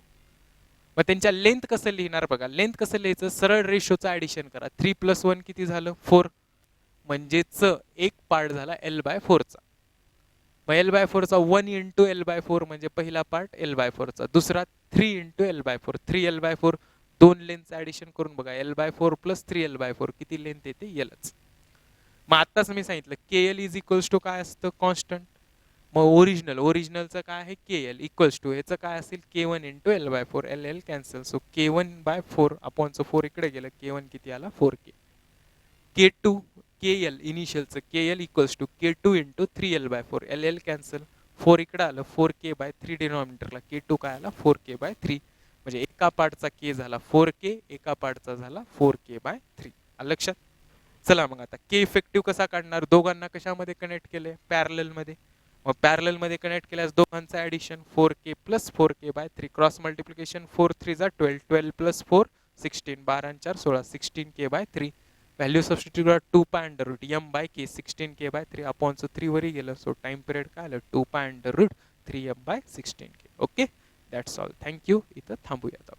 मग त्यांच्या लेंथ कसं लिहिणार बघा. लेंथ कसं लिहायचं? सरळ रेशोचं ॲडिशन करा. 3 + 1 किती झालं? 4. म्हणजेच एक पार्ट झाला L/4चा. मग L/4चा 1 × L/4 म्हणजे पहिला पार्ट L/4चा, दुसरा 3 × L/4. 3L/4 दोन लेंथचं ॲडिशन करून बघा. L/4 + 3L/4 किती लेंथ येते? Lच. मग आत्ताच मी सांगितलं KL = काय असतं? कॉन्स्टंट. मग ओरिजिनलचं काय आहे? KL = ह्याचं काय असेल? K1 × L/4. L cancel. So K1/4 अपॉनचं 4 इकडे गेलं. K1 किती आला? 4K. K2 KL इनिशियलचं KL = K2 × 3L/4. L cancel. 4 इकडे आलं. 4K/3 डिनॉमिनेटरला. K2 काय आला? 4K/3. म्हणजे एका पार्टचा K झाला 4K, एका पार्टचा झाला 4K/3. लक्षात. चला मग आता K इफेक्टिव्ह कसा काढणार? दोघांना कशामध्ये कनेक्ट केले? पॅरलल मध्ये. मग पॅरलल मध्ये कनेक्ट केल्यास दोघांचं addition 4K + 4K/3. Cross multiplication 4 3 12. 12 + 4 16. 12 आणि 4 16. 16K/3. व्हॅल्यू सबस्टिट्यूट करा. 2π√m/K. 16K/3 अपॉनचं 3 वरी गेलं. सो टाइम पिरियड काय आलं? 2π√3m/16K. Okay. That's all. Thank you. इथं थांबूयात.